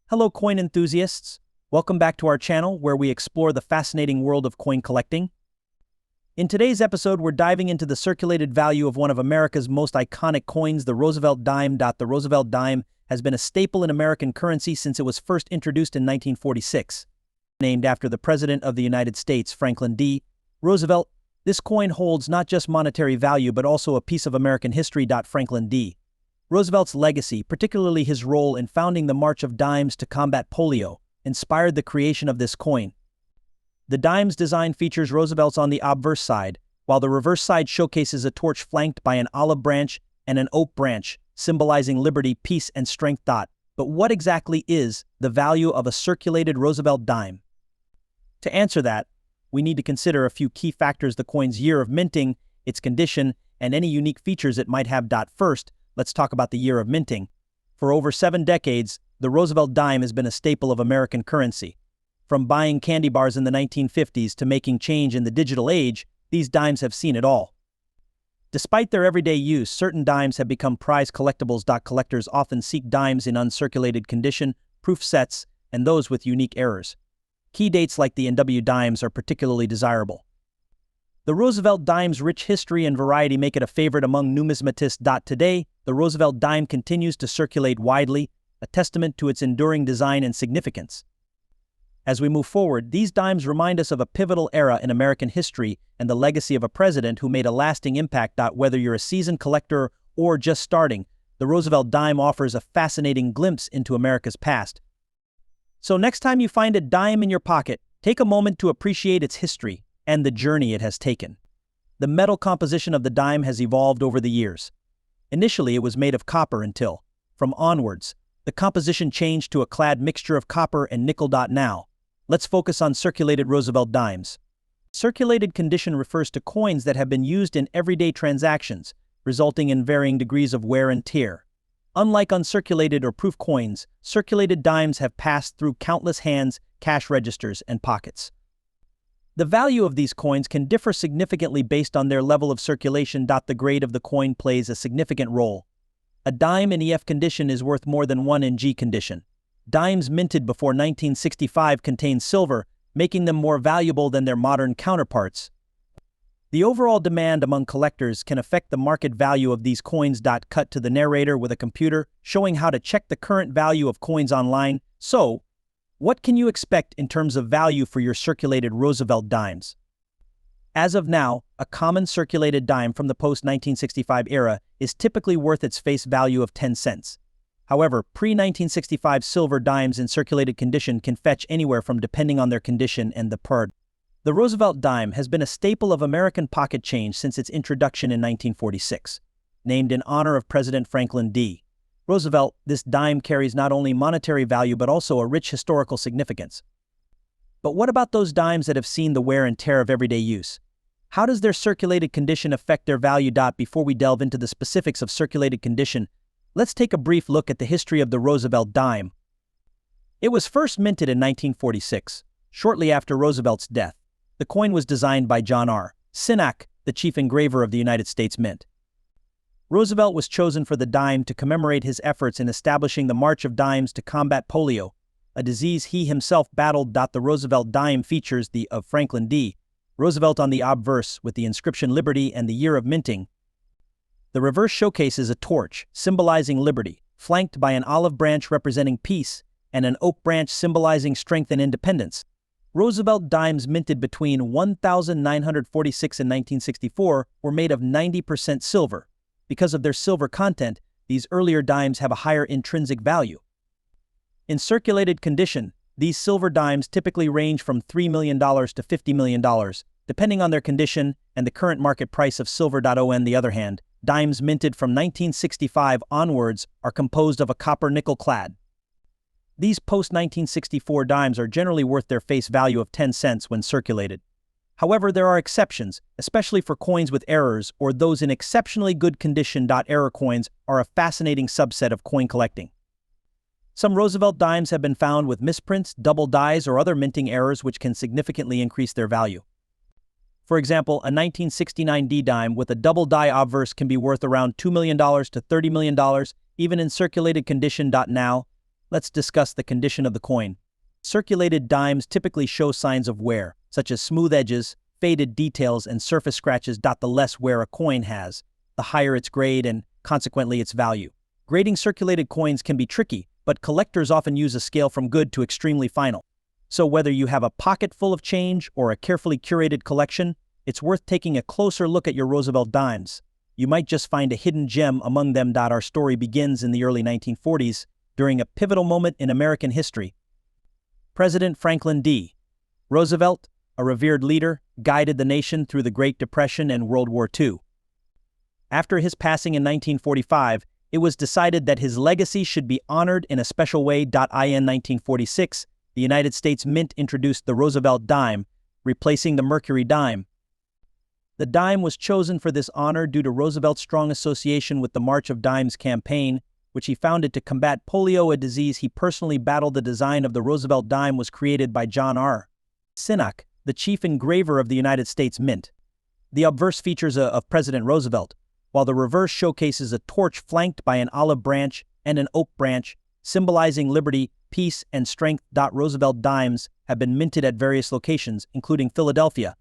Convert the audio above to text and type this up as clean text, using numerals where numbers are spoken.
Hello coin enthusiasts! Welcome back to our channel where we explore the fascinating world of coin collecting. In today's episode, we're diving into the circulated value of one of America's most iconic coins, the Roosevelt dime. The Roosevelt dime has been a staple in American currency since it was first introduced in 1946. Named after the President of the United States, Franklin D. Roosevelt, this coin holds not just monetary value but also a piece of American history. Franklin D. Roosevelt's legacy, particularly his role in founding the March of Dimes to combat polio, inspired the creation of this coin. The dime's design features Roosevelt's on the obverse side, while the reverse side showcases a torch flanked by an olive branch and an oak branch, symbolizing liberty, peace, and strength. But what exactly is the value of a circulated Roosevelt dime? To answer that, we need to consider a few key factors: the coin's year of minting, its condition, and any unique features it might have. First, let's talk about the year of minting. For over 7 decades, the Roosevelt dime has been a staple of American currency. From buying candy bars in the 1950s to making change in the digital age, these dimes have seen it all. Despite their everyday use, certain dimes have become prized collectibles. Collectors often seek dimes in uncirculated condition, proof sets, and those with unique errors. Key dates like the NW dimes are particularly desirable. The Roosevelt dime's rich history and variety make it a favorite among numismatists. Today, the Roosevelt dime continues to circulate widely, a testament to its enduring design and significance. As we move forward, these dimes remind us of a pivotal era in American history and the legacy of a president who made a lasting impact. Whether you're a seasoned collector or just starting, the Roosevelt dime offers a fascinating glimpse into America's past. So next time you find a dime in your pocket, take a moment to appreciate its history and the journey it has taken. The metal composition of the dime has evolved over the years. Initially, it was made of copper until, from onwards, the composition changed to a clad mixture of copper and nickel. Now, let's focus on circulated Roosevelt dimes. Circulated condition refers to coins that have been used in everyday transactions, resulting in varying degrees of wear and tear. Unlike uncirculated or proof coins, circulated dimes have passed through countless hands, cash registers, and pockets. The value of these coins can differ significantly based on their level of circulation. The grade of the coin plays a significant role. A dime in EF condition is worth more than one in G condition. Dimes minted before 1965 contain silver, making them more valuable than their modern counterparts. The overall demand among collectors can affect the market value of these coins. Cut to the narrator with a computer showing how to check the current value of coins online. So, what can you expect in terms of value for your circulated Roosevelt dimes? As of now, a common circulated dime from the post-1965 era is typically worth its face value of 10 cents. However, pre-1965 silver dimes in circulated condition can fetch anywhere from, depending on their condition and the PERD. The Roosevelt dime has been a staple of American pocket change since its introduction in 1946. Named in honor of President Franklin D. Roosevelt, this dime carries not only monetary value but also a rich historical significance. But what about those dimes that have seen the wear and tear of everyday use? How does their circulated condition affect their value? Before we delve into the specifics of circulated condition, let's take a brief look at the history of the Roosevelt dime. It was first minted in 1946, shortly after Roosevelt's death. The coin was designed by John R. Sinach, the chief engraver of the United States Mint. Roosevelt was chosen for the dime to commemorate his efforts in establishing the March of Dimes to combat polio, a disease he himself battled. The Roosevelt dime features the of Franklin D. Roosevelt on the obverse with the inscription Liberty and the year of minting. The reverse showcases a torch symbolizing liberty, flanked by an olive branch representing peace and an oak branch symbolizing strength and independence. Roosevelt dimes minted between 1946 and 1964 were made of 90% silver. Because of their silver content, these earlier dimes have a higher intrinsic value. In circulated condition, these silver dimes typically range from $3 million to $50 million, depending on their condition and the current market price of silver. On the other hand, dimes minted from 1965 onwards are composed of a copper-nickel clad. These post-1964 dimes are generally worth their face value of 10 cents when circulated. However, there are exceptions, especially for coins with errors or those in exceptionally good condition. Error coins are a fascinating subset of coin collecting. Some Roosevelt dimes have been found with misprints, double dies, or other minting errors which can significantly increase their value. For example, a 1969 D dime with a double die obverse can be worth around $2 million to $30 million, even in circulated condition. Now, Let's discuss the condition of the coin. Circulated dimes typically show signs of wear, such as smooth edges, faded details, and surface scratches. The less wear a coin has, the higher its grade and, consequently, its value. Grading circulated coins can be tricky, but collectors often use a scale from good to extremely final. So whether you have a pocket full of change or a carefully curated collection, it's worth taking a closer look at your Roosevelt dimes. You might just find a hidden gem among them. Our story begins in the early 1940s, during a pivotal moment in American history. President Franklin D. Roosevelt, a revered leader, guided the nation through the Great Depression and World War II. After his passing in 1945, it was decided that his legacy should be honored in a special way. In 1946, the United States Mint introduced the Roosevelt dime, replacing the Mercury dime. The dime was chosen for this honor due to Roosevelt's strong association with the March of Dimes campaign, which he founded to combat polio, a disease he personally battled. The design of the Roosevelt dime was created by John R. Sinnock, the chief engraver of the United States Mint. The obverse features of President Roosevelt, while the reverse showcases a torch flanked by an olive branch and an oak branch, symbolizing liberty, peace, and strength. Roosevelt dimes have been minted at various locations, including Philadelphia,